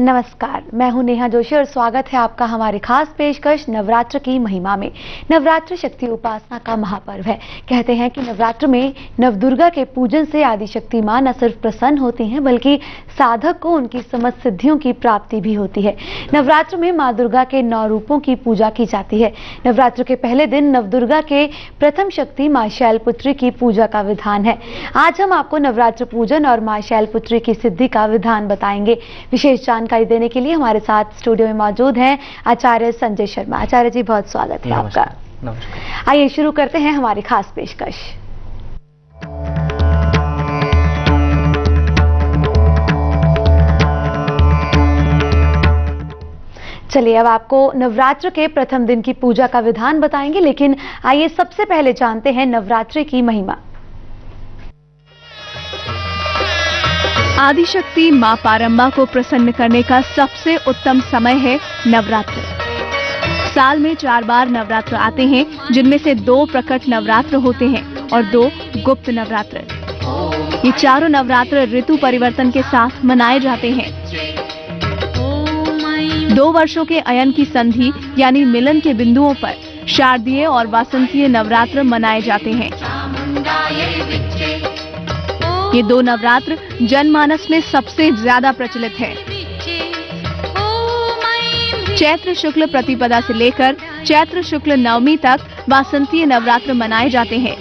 नमस्कार, मैं हूं नेहा जोशी और स्वागत है आपका हमारी खास पेशकश नवरात्र की महिमा में। नवरात्र शक्ति उपासना का महापर्व है। कहते हैं कि नवरात्र में नवदुर्गा के पूजन से आदिशक्ति मां न सिर्फ प्रसन्न होती हैं बल्कि साधक को उनकी समस्त सिद्धियों की प्राप्ति भी होती है। नवरात्र में मां दुर्गा के 9 रूपों की पूजा की जाती है। नवरात्र के पहले दिन नवदुर्गा के प्रथम शक्ति मां शैलपुत्री की पूजा का विधान है। आज हम आपको नवरात्र पूजन और मां शैलपुत्री की सिद्धि का विधान बताएंगे। विशेष जानकारी देने के लिए हमारे साथ स्टूडियो में मौजूद हैं आचार्य संजय शर्मा। आचार्य जी, बहुत स्वागत है आपका। नमस्कार। आइए शुरू करते हैं हमारी खास पेशकश। चलिए, अब आपको नवरात्र के प्रथम दिन की पूजा का विधान बताएंगे, लेकिन आइए सबसे पहले जानते हैं नवरात्रि की महिमा। आदिशक्ति मां पारम्बा को प्रसन्न करने का सबसे उत्तम समय है नवरात्र। साल में 4 बार नवरात्र आते हैं, जिनमें से 2 प्रकट नवरात्र होते हैं और 2 गुप्त नवरात्र। ये चारों नवरात्र ऋतु परिवर्तन के साथ मनाए जाते हैं। 2 वर्षों के अयन की संधि यानी मिलन के बिंदुओं पर शारदीय और वासंतीय नवरात्र मनाए जाते हैं। ये 2 नवरात्र जनमानस में सबसे ज्यादा प्रचलित है। चैत्र शुक्ल प्रतिपदा से लेकर चैत्र शुक्ल नवमी तक वासंतीय नवरात्र मनाए जाते हैं।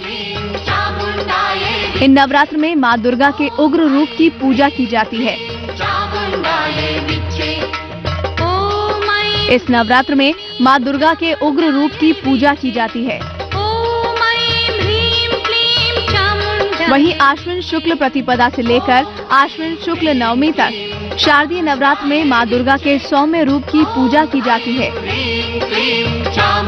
इन नवरात्र में मां दुर्गा के उग्र रूप की पूजा की जाती है। इस नवरात्र में मां दुर्गा के उग्र रूप की पूजा की जाती है। वहीं आश्विन शुक्ल प्रतिपदा से लेकर आश्विन शुक्ल नवमी तक शारदीय नवरात्र में मां दुर्गा के सौम्य रूप की पूजा की जाती है।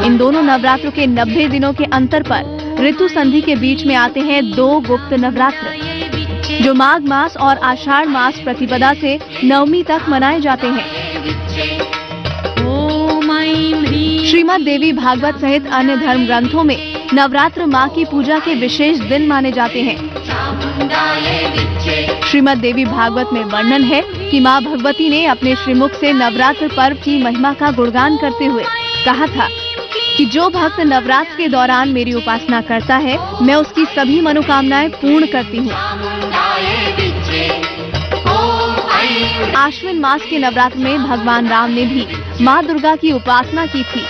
इन दोनों नवरात्रों के 90 दिनों के अंतर पर ऋतु संधि के बीच में आते हैं 2 गुप्त नवरात्र, जो माघ मास और आषाढ़ मास प्रतिपदा से नवमी तक मनाए जाते हैं। श्रीमद् देवी भागवत सहित अन्य धर्म ग्रंथों में नवरात्र मां की पूजा के विशेष दिन माने जाते हैं। श्रीमद् देवी भागवत में वर्णन है कि मां भगवती ने अपने श्रीमुख से नवरात्र पर्व की महिमा का गुणगान करते हुए कहा था कि जो भक्त नवरात्र के दौरान मेरी उपासना करता है, मैं उसकी सभी मनोकामनाएं पूर्ण करती हूँ। आश्विन मास के नवरात्र में भगवान राम ने भी मां दुर्गा की उपासना की थी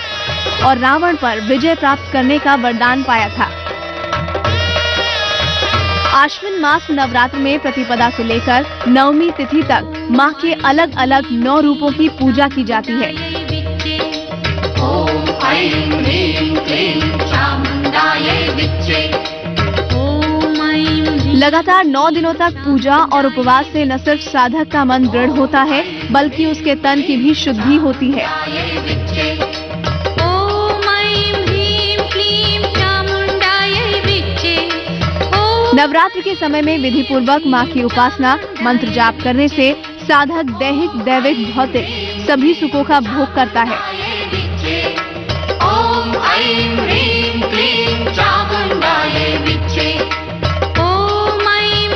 और रावण पर विजय प्राप्त करने का वरदान पाया था। आश्विन मास नवरात्र में प्रतिपदा से लेकर नवमी तिथि तक मां के अलग अलग 9 रूपों की पूजा की जाती है। लगातार 9 दिनों तक पूजा और उपवास से न सिर्फ साधक का मन दृढ़ होता है, बल्कि उसके तन की भी शुद्धि होती है। नवरात्र के समय में विधि पूर्वक मां की उपासना मंत्र जाप करने से साधक दैहिक, दैविक, भौतिक सभी सुखों का भोग करता है।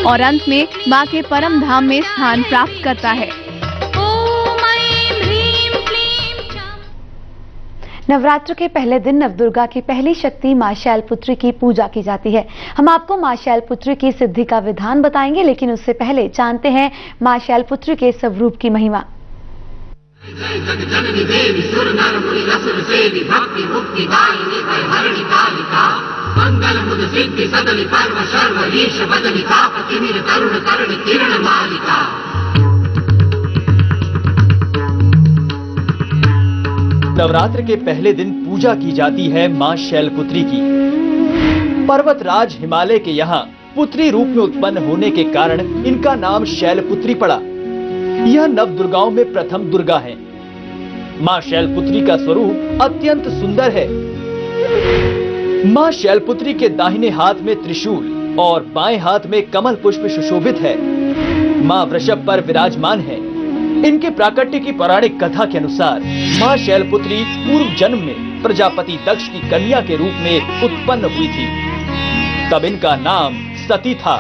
और अंत में मां के परम धाम में स्थान प्राप्त करता है। नवरात्र के पहले दिन नवदुर्गा की पहली शक्ति मां शैलपुत्री की पूजा की जाती है। हम आपको मां शैलपुत्री की सिद्धि का विधान बताएंगे, लेकिन उससे पहले जानते हैं मां शैलपुत्री के स्वरूप की महिमा। नवरात्र के पहले दिन पूजा की जाती है मां शैलपुत्री की। पर्वतराज हिमालय के यहाँ पुत्री रूप में उत्पन्न होने के कारण इनका नाम शैलपुत्री पड़ा। यह नव दुर्गाओं में प्रथम दुर्गा है। मां शैलपुत्री का स्वरूप अत्यंत सुंदर है। मां शैलपुत्री के दाहिने हाथ में त्रिशूल और बाएं हाथ में कमल पुष्प सुशोभित है। मां वृषभ पर विराजमान है। इनके प्राकट्य की पौराणिक कथा के अनुसार मां शैलपुत्री पूर्व जन्म में प्रजापति दक्ष की कन्या के रूप में उत्पन्न हुई थी। तब इनका नाम सती था।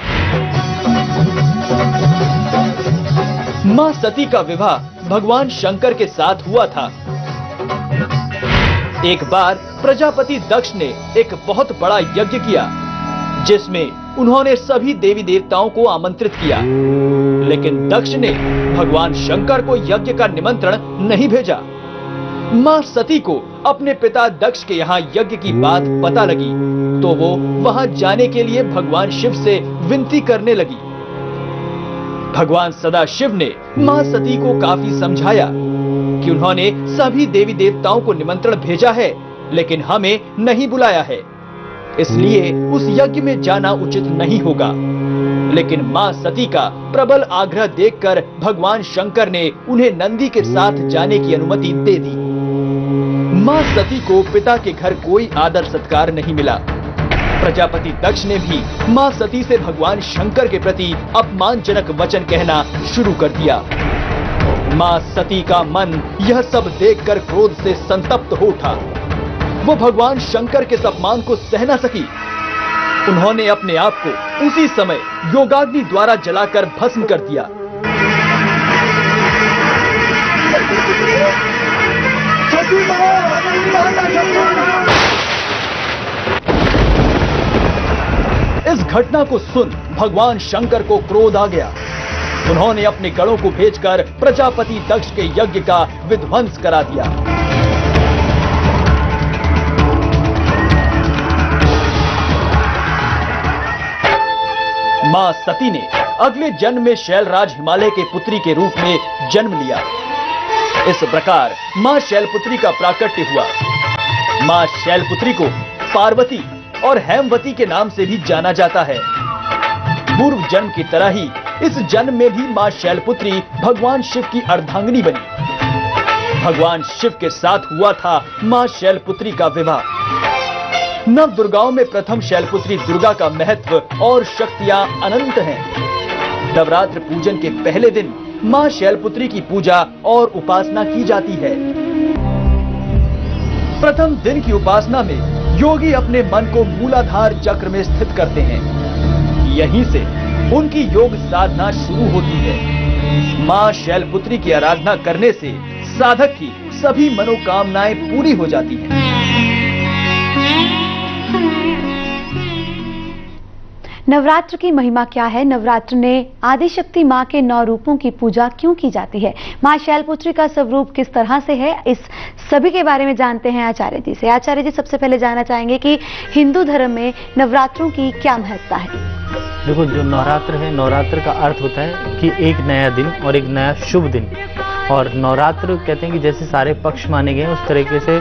मां सती का विवाह भगवान शंकर के साथ हुआ था। एक बार प्रजापति दक्ष ने एक बहुत बड़ा यज्ञ किया, जिसमें उन्होंने सभी देवी देवताओं को आमंत्रित किया, लेकिन दक्ष ने भगवान शंकर को यज्ञ का निमंत्रण नहीं भेजा। मां सती को अपने पिता दक्ष के यहाँ यज्ञ की बात पता लगी, तो वो वहां जाने के लिए भगवान शिव से विनती करने लगी। भगवान सदाशिव ने मां सती को काफी समझाया कि उन्होंने सभी देवी देवताओं को निमंत्रण भेजा है, लेकिन हमें नहीं बुलाया है, इसलिए उस यज्ञ में जाना उचित नहीं होगा। लेकिन मां सती का प्रबल आग्रह देखकर भगवान शंकर ने उन्हें नंदी के साथ जाने की अनुमति दे दी। मां सती को पिता के घर कोई आदर सत्कार नहीं मिला। प्रजापति दक्ष ने भी मां सती से भगवान शंकर के प्रति अपमानजनक वचन कहना शुरू कर दिया। मां सती का मन यह सब देखकर क्रोध से संतप्त हो उठा। वो भगवान शंकर के अपमान को सह न सकी। उन्होंने अपने आप को उसी समय योगाग्नि द्वारा जलाकर भस्म कर दिया। इस घटना को सुन भगवान शंकर को क्रोध आ गया। उन्होंने अपने गणों को भेजकर प्रजापति दक्ष के यज्ञ का विध्वंस करा दिया। मां सती ने अगले जन्म में शैलराज हिमालय के पुत्री के रूप में जन्म लिया। इस प्रकार मां शैलपुत्री का प्राकट्य हुआ। मां शैलपुत्री को पार्वती और हेमवती के नाम से भी जाना जाता है। पूर्व जन्म की तरह ही इस जन्म में भी मां शैलपुत्री भगवान शिव की अर्धांगिनी बनी। भगवान शिव के साथ हुआ था मां शैलपुत्री का विवाह। नव दुर्गाओं में प्रथम शैलपुत्री दुर्गा का महत्व और शक्तियां अनंत हैं। नवरात्र पूजन के पहले दिन मां शैलपुत्री की पूजा और उपासना की जाती है। प्रथम दिन की उपासना में योगी अपने मन को मूलाधार चक्र में स्थित करते हैं। यहीं से उनकी योग साधना शुरू होती है। मां शैलपुत्री की आराधना करने से साधक की सभी मनोकामनाएं पूरी हो जाती हैं। नवरात्र की महिमा क्या है? नवरात्र में आदिशक्ति मां के 9 रूपों की पूजा क्यों की जाती है? मां शैलपुत्री का स्वरूप किस तरह से है? इस सभी के बारे में जानते हैं आचार्य जी से। आचार्य जी, सबसे पहले जानना चाहेंगे कि हिंदू धर्म में नवरात्रों की क्या महत्ता है? देखो, जो नवरात्र है, नवरात्र का अर्थ होता है कि एक नया दिन और एक नया शुभ दिन। और नवरात्र कहते हैं कि जैसे सारे पक्ष माने गए उस तरीके से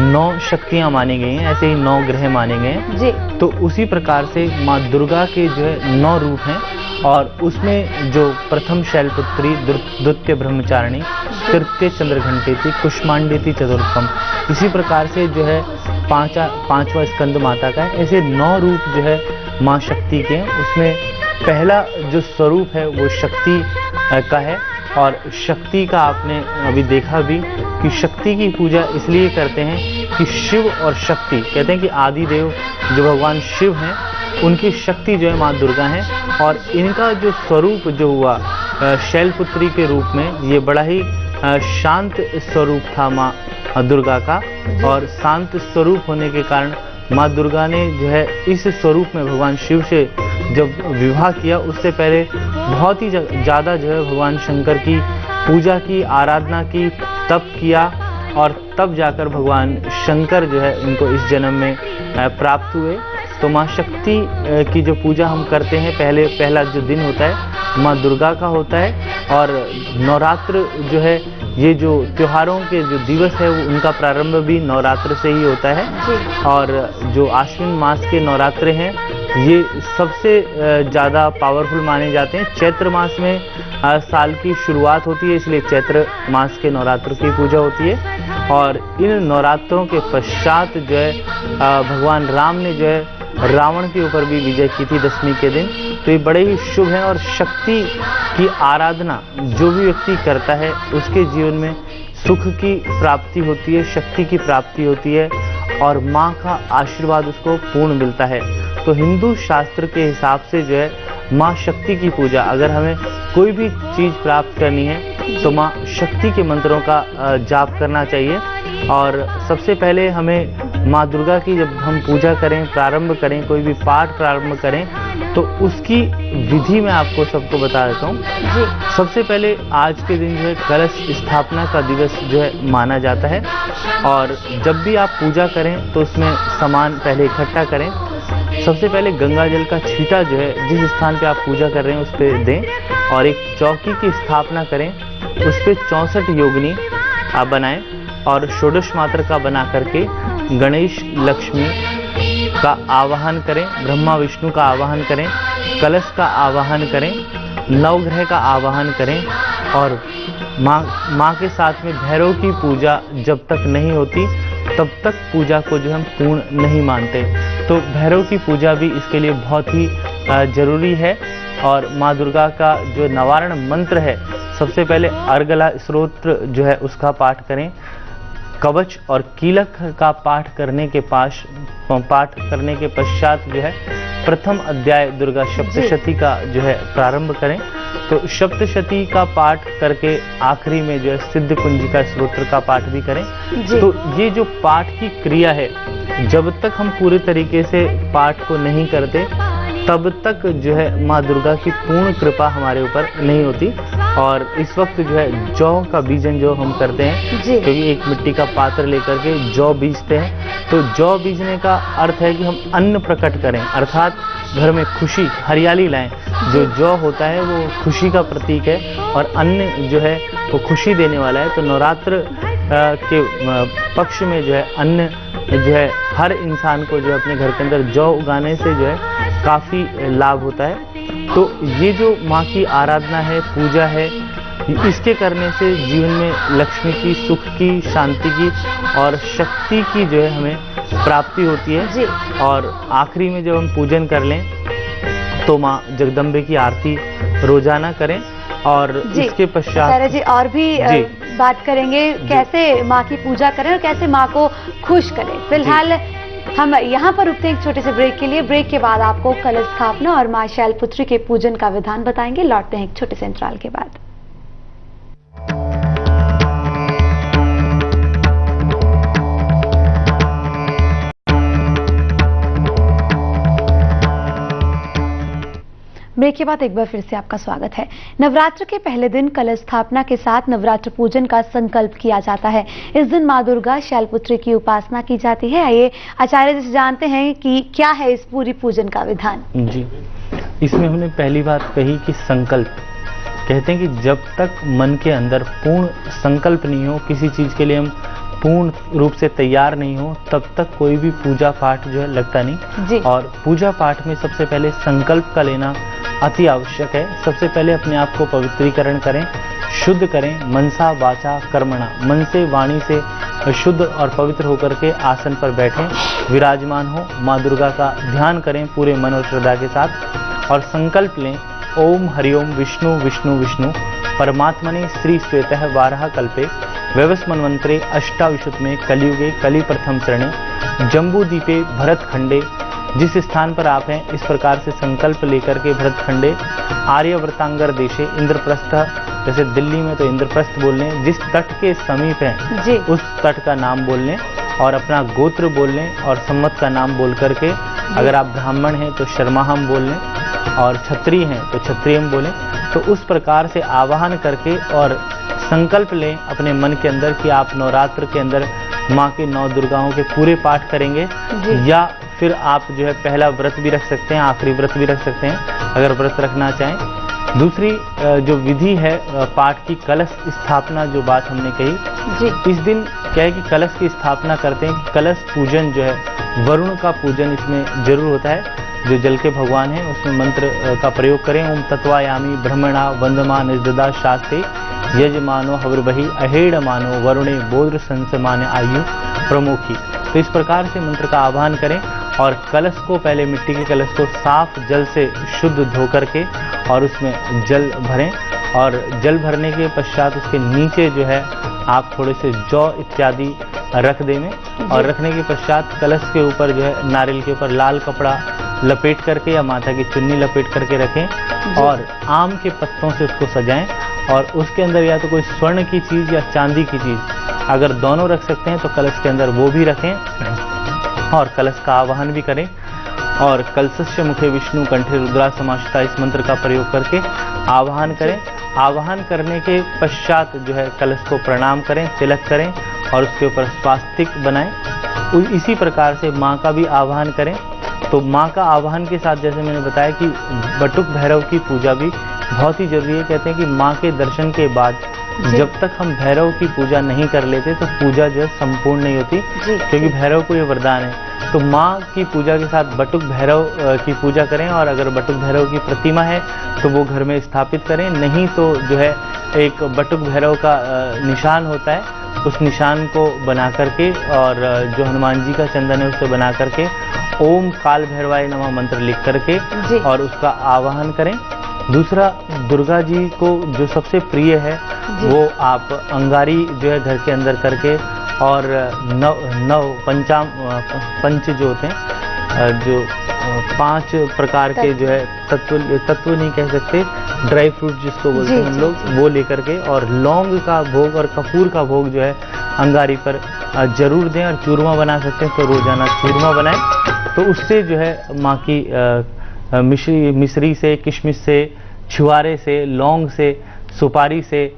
9 शक्तियां मानी गई हैं, ऐसे ही 9 ग्रह माने गए हैं। तो उसी प्रकार से माँ दुर्गा के जो है 9 रूप हैं, और उसमें जो प्रथम शैलपुत्री, द्वितीय ब्रह्मचारिणी, तृतीय चंद्रघंटेति, कुष्मांडेति चतुर्थम, इसी प्रकार से जो है पांचवा स्कंद माता का है। ऐसे 9 रूप जो है माँ शक्ति के हैं। उसमें पहला जो स्वरूप है वो शक्ति का है। और शक्ति का आपने अभी देखा भी कि शक्ति की पूजा इसलिए करते हैं कि शिव और शक्ति, कहते हैं कि आदि देव जो भगवान शिव हैं, उनकी शक्ति जो है माँ दुर्गा है। और इनका जो स्वरूप जो हुआ शैलपुत्री के रूप में, ये बड़ा ही शांत स्वरूप था माँ दुर्गा का। और शांत स्वरूप होने के कारण माँ दुर्गा ने जो है इस स्वरूप में भगवान शिव से जब विवाह किया, उससे पहले बहुत ही ज़्यादा जो है भगवान शंकर की पूजा की, आराधना की, तप किया, और तब जाकर भगवान शंकर जो है उनको इस जन्म में प्राप्त हुए। तो माँ शक्ति की जो पूजा हम करते हैं, पहला जो दिन होता है माँ दुर्गा का होता है। और नवरात्र जो है, ये जो त्योहारों के जो दिवस है वो उनका प्रारंभ भी नवरात्र से ही होता है। और जो आश्विन मास के नवरात्र हैं, ये सबसे ज़्यादा पावरफुल माने जाते हैं। चैत्र मास में साल की शुरुआत होती है, इसलिए चैत्र मास के नवरात्र की पूजा होती है। और इन नवरात्रों के पश्चात जो है भगवान राम ने जो है रावण के ऊपर भी विजय की थी दशमी के दिन। तो ये बड़े ही शुभ हैं। और शक्ति की आराधना जो भी व्यक्ति करता है उसके जीवन में सुख की प्राप्ति होती है, शक्ति की प्राप्ति होती है, और माँ का आशीर्वाद उसको पूर्ण मिलता है। तो हिंदू शास्त्र के हिसाब से जो है माँ शक्ति की पूजा, अगर हमें कोई भी चीज़ प्राप्त करनी है तो माँ शक्ति के मंत्रों का जाप करना चाहिए। और सबसे पहले हमें माँ दुर्गा की जब हम पूजा करें, प्रारंभ करें, कोई भी पाठ प्रारंभ करें, तो उसकी विधि मैं आपको सबको बता देता हूँ। सबसे पहले आज के दिन जो है कलश स्थापना का दिवस जो है माना जाता है। और जब भी आप पूजा करें तो उसमें सामान पहले इकट्ठा करें। सबसे पहले गंगा जल का छींटा जो है जिस स्थान पे आप पूजा कर रहे हैं उस पर दें और एक चौकी की स्थापना करें। उस पर 64 योगिनी आप बनाएं और षोडश मात्र का बना करके गणेश लक्ष्मी का आवाहन करें, ब्रह्मा विष्णु का आवाहन करें, कलश का आवाहन करें, नवग्रह का आवाहन करें। और माँ के साथ में भैरव की पूजा जब तक नहीं होती तब तक पूजा को जो हम पूर्ण नहीं मानते। तो भैरव की पूजा भी इसके लिए बहुत ही जरूरी है। और माँ दुर्गा का जो निवारण मंत्र है, सबसे पहले अर्गला स्तोत्र जो है उसका पाठ करें। कवच और कीलक का पाठ करने के पश्चात जो है प्रथम अध्याय दुर्गा सप्तशती का जो है प्रारंभ करें। तो सप्तशती का पाठ करके आखिरी में जो है सिद्ध कुंजिका स्तोत्र का पाठ भी करें। तो ये जो पाठ की क्रिया है, जब तक हम पूरे तरीके से पाठ को नहीं करते तब तक जो है माँ दुर्गा की पूर्ण कृपा हमारे ऊपर नहीं होती। और इस वक्त जो है जौ का बीजन जो हम करते हैं, क्योंकि एक मिट्टी का पात्र लेकर के जौ बीजते हैं। तो जौ बीजने का अर्थ है कि हम अन्न प्रकट करें, अर्थात घर में खुशी हरियाली लाएं। जो जौ होता है वो खुशी का प्रतीक है और अन्न जो है वो खुशी देने वाला है। तो नवरात्र के पक्ष में जो है अन्न जो है हर इंसान को जो है अपने घर के अंदर जौ उगाने से जो है काफ़ी लाभ होता है। तो ये जो माँ की आराधना है, पूजा है, इसके करने से जीवन में लक्ष्मी की, सुख की, शांति की और शक्ति की जो है हमें प्राप्ति होती है। और आखिरी में जब हम पूजन कर लें तो माँ जगदम्बे की आरती रोजाना करें। और इसके पश्चात जी और भी बात करेंगे कैसे माँ की पूजा करें और कैसे माँ को खुश करें। फिलहाल हम यहाँ पर रुकते हैं एक छोटे से ब्रेक के लिए। ब्रेक के बाद आपको कलश स्थापना और माँ शैलपुत्री के पूजन का विधान बताएंगे। लौटते हैं एक छोटे से अंतराल के बाद। ब्रेक के बाद एक बार फिर से आपका स्वागत है। नवरात्र के पहले दिन कलश स्थापना के साथ नवरात्र पूजन का संकल्प किया जाता है। इस दिन माँ दुर्गा शैलपुत्री की उपासना की जाती है। आइए आचार्य जी से जानते हैं कि क्या है इस पूरी पूजन का विधान। जी, इसमें हमने पहली बात कही कि संकल्प। कहते हैं कि जब तक मन के अंदर पूर्ण संकल्प नहीं हो, किसी चीज के लिए हम पूर्ण रूप से तैयार नहीं हो, तब तक कोई भी पूजा पाठ जो है लगता नहीं। और पूजा पाठ में सबसे पहले संकल्प का लेना अति आवश्यक है। सबसे पहले अपने आप को पवित्रीकरण करें, शुद्ध करें, मनसा वाचा कर्मणा, मन से वाणी से शुद्ध और पवित्र होकर के आसन पर बैठें, विराजमान हो, माँ दुर्गा का ध्यान करें पूरे मन और श्रद्धा के साथ और संकल्प लें, ओम हरिओम विष्णु विष्णु विष्णु परमात्मने श्री श्वेतः वाराह कल्पे व्यवस्मन्वंतरे अष्टाविशुतमे कलियुगे कलि प्रथम चरणे जम्बूदीपे भरत खंडे। जिस स्थान पर आप हैं इस प्रकार से संकल्प लेकर के भरत खंडे आर्यवर्तांगर देशे इंद्रप्रस्थ, जैसे दिल्ली में तो इंद्रप्रस्थ बोल लें, जिस तट के समीप हैं उस तट का नाम बोल लें और अपना गोत्र बोल लें और सम्मत का नाम बोल करके, अगर आप ब्राह्मण हैं तो शर्माहम बोल लें और क्षत्रिय हैं तो क्षत्रियम बोलें। तो उस प्रकार से आवाहन करके और संकल्प लें अपने मन के अंदर कि आप नवरात्र के अंदर माँ की 9 दुर्गाओं के पूरे पाठ करेंगे। या फिर आप जो है पहला व्रत भी रख सकते हैं, आखिरी व्रत भी रख सकते हैं अगर व्रत रखना चाहें। दूसरी जो विधि है पाठ की, कलश स्थापना जो बात हमने कही, इस दिन क्या है कि कलश की स्थापना करते हैं। कलश पूजन जो है वरुण का पूजन इसमें जरूर होता है। जो जल के भगवान हैं उसमें मंत्र का प्रयोग करें। ओम तत्वायामी ब्रह्मणा वंदमा निजदा शास्ते यजमानो हविर्बहि अहेड़ मानो वरुणे बोद्र संसमान आयु प्रमुखी। तो इस प्रकार से मंत्र का आह्वान करें और कलश को, पहले मिट्टी के कलश को साफ जल से शुद्ध धो करके और उसमें जल भरें और जल भरने के पश्चात उसके नीचे जो है आप थोड़े से जौ इत्यादि रख देंगे और रखने के पश्चात कलश के ऊपर जो है नारियल के ऊपर लाल कपड़ा लपेट करके या माथा की चुन्नी लपेट करके रखें और आम के पत्तों से उसको सजाएं और उसके अंदर या तो कोई स्वर्ण की चीज या चांदी की चीज, अगर दोनों रख सकते हैं तो कलश के अंदर वो भी रखें और कलश का आवाहन भी करें। और कलशस्य मुखे विष्णु कंठे रुद्रा समाश्रिता इस मंत्र का प्रयोग करके आवाहन करें। आवाहन करने के पश्चात जो है कलश को प्रणाम करें, तिलक करें और उसके ऊपर स्वास्तिक बनाएं। इसी प्रकार से माँ का भी आवाहन करें। तो माँ का आवाहन के साथ जैसे मैंने बताया कि बटुक भैरव की पूजा भी बहुत ही जरूरी है। कहते हैं कि माँ के दर्शन के बाद जब तक हम भैरव की पूजा नहीं कर लेते तो पूजा जो है संपूर्ण नहीं होती, क्योंकि भैरव को ये वरदान है। तो माँ की पूजा के साथ बटुक भैरव की पूजा करें और अगर बटुक भैरव की प्रतिमा है तो वो घर में स्थापित करें, नहीं तो जो है एक बटुक भैरव का निशान होता है, उस निशान को बना करके और जो हनुमान जी का चंदन है उससे बना करके ओम काल भैरवाय नमः मंत्र लिख करके और उसका आवाहन करें। दूसरा, दुर्गा जी को जो सबसे प्रिय है वो आप अंगारी जो है घर के अंदर करके और पंच जो होते हैं, जो 5 प्रकार के जो है तत्व नहीं कह सकते, ड्राई फ्रूट जिसको बोलते हैं हम लोग, वो लेकर के और लौंग का भोग और कपूर का भोग जो है अंगारी पर जरूर दें। और चूरमा बना सकते हैं तो रोजाना चूरमा बनाएं, तो उससे जो है माँ की मिश्री से, किशमिश से, छुआरे से, लौंग से, सुपारी से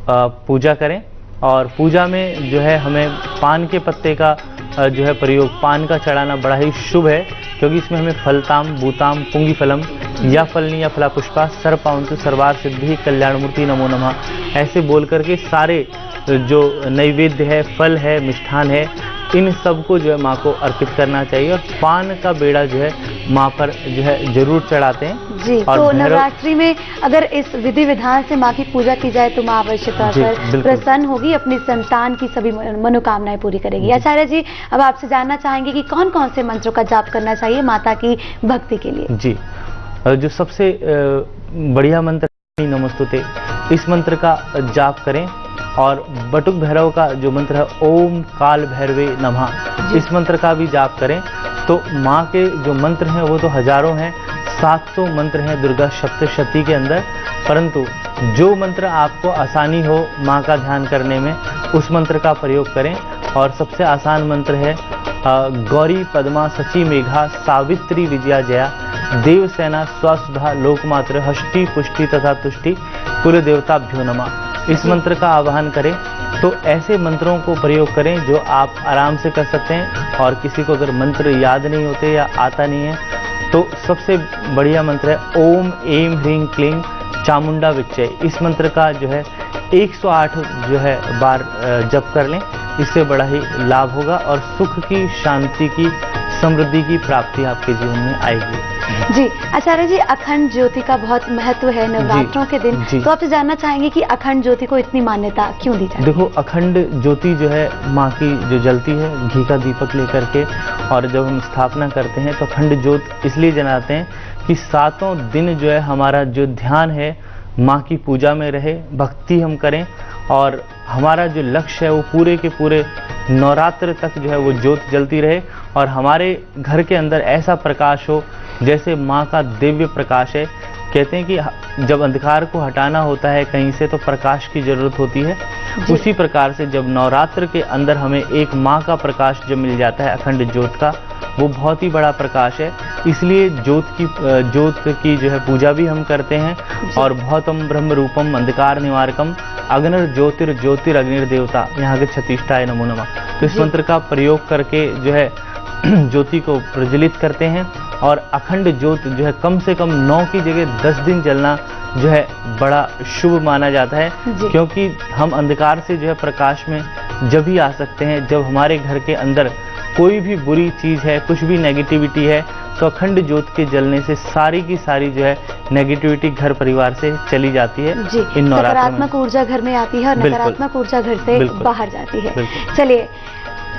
पूजा करें। और पूजा में जो है हमें पान के पत्ते का जो है प्रयोग, पान का चढ़ाना बड़ा ही शुभ है, क्योंकि इसमें हमें फलताम, भूताम, पुंगी फलम या फलनी या फला पुष्पा सर्वपावन्तु सर्वार सिद्धि कल्याण मूर्ति नमो नमः ऐसे बोल करके सारे जो नैवेद्य है, फल है, मिष्ठान है, इन सबको जो है माँ को अर्पित करना चाहिए। और पान का बेड़ा जो है माँ पर जो है जरूर चढ़ाते हैं जी। और तो नवरात्रि में अगर इस विधि विधान से माँ की पूजा की जाए तो माँ अवश्य तौर पर प्रसन्न होगी, अपनी संतान की सभी मनोकामनाएं पूरी करेगी। आचार्य जी, अब आपसे जानना चाहेंगे कि कौन कौन से मंत्रों का जाप करना चाहिए माता की भक्ति के लिए? जी, जो सबसे बढ़िया मंत्र नमस्तुते, इस मंत्र का जाप करें। और बटुक भैरव का जो मंत्र है ओम काल भैरवे नमः, इस मंत्र का भी जाप करें। तो माँ के जो मंत्र हैं वो तो हजारों हैं, 700 मंत्र हैं दुर्गा सप्तशती के अंदर, परंतु जो मंत्र आपको आसानी हो माँ का ध्यान करने में उस मंत्र का प्रयोग करें। और सबसे आसान मंत्र है गौरी पद्मा सची मेघा सावित्री विजया जया देवसेना स्वसुधा लोकमात्र हष्टि पुष्टि तथा तुष्टि कुल देवताभ्यो नमः। इस मंत्र का आवाहन करें। तो ऐसे मंत्रों को प्रयोग करें जो आप आराम से कर सकते हैं। और किसी को अगर मंत्र याद नहीं होते या आता नहीं है तो सबसे बढ़िया मंत्र है ओम ऐं ह्रीं क्लीं चामुंडा विच्चय। इस मंत्र का जो है 108 जो है बार जप कर लें, इससे बड़ा ही लाभ होगा और सुख की, शांति की, समृद्धि की प्राप्ति आपके जीवन में आएगी। जी आचार्य जी, अखंड ज्योति का बहुत महत्व है नवरात्रों के दिन, तो आपसे जानना चाहेंगे कि अखंड ज्योति को इतनी मान्यता क्यों दी जाती है? देखो, अखंड ज्योति जो है माँ की जो जलती है घी का दीपक लेकर के, और जब हम स्थापना करते हैं तो अखंड ज्योत इसलिए जलाते हैं कि 7 दिन जो है हमारा जो ध्यान है माँ की पूजा में रहे, भक्ति हम करें और हमारा जो लक्ष्य है वो पूरे के पूरे नवरात्र तक जो है वो ज्योत जलती रहे और हमारे घर के अंदर ऐसा प्रकाश हो जैसे माँ का दिव्य प्रकाश है। कहते हैं कि जब अंधकार को हटाना होता है कहीं से तो प्रकाश की जरूरत होती है, उसी प्रकार से जब नवरात्र के अंदर हमें एक माँ का प्रकाश जब मिल जाता है अखंड ज्योत का, वो बहुत ही बड़ा प्रकाश है। इसलिए ज्योत की जो है पूजा भी हम करते हैं। और बहुतम ब्रह्म रूपम अंधकार निवारकम अग्निर ज्योतिर अग्निर देवता यहाँ के छत्तीष्टाय नमो नमः। तो इस मंत्र का प्रयोग करके जो है ज्योति को प्रज्वलित करते हैं और अखंड ज्योत जो है कम से कम 9 की जगह 10 दिन जलना जो है बड़ा शुभ माना जाता है, क्योंकि हम अंधकार से जो है प्रकाश में जब भी आ सकते हैं जब हमारे घर के अंदर कोई भी बुरी चीज है, कुछ भी नेगेटिविटी है, तो अखंड ज्योत के जलने से सारी की सारी जो है नेगेटिविटी घर परिवार से चली जाती है। इन नकारात्मक ऊर्जा घर में आती है और नकारात्मक ऊर्जा घर से बाहर जाती है। चलिए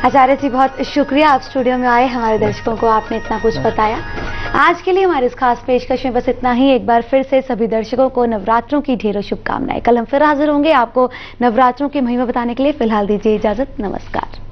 आचार्य जी, बहुत शुक्रिया, आप स्टूडियो में आए, हमारे दर्शकों को आपने इतना कुछ बताया। आज के लिए हमारे इस खास पेशकश में बस इतना ही। एक बार फिर से सभी दर्शकों को नवरात्रों की ढेरों शुभकामनाएं। कल हम फिर हाजिर होंगे आपको नवरात्रों की महिमा बताने के लिए। फिलहाल दीजिए इजाजत, नमस्कार।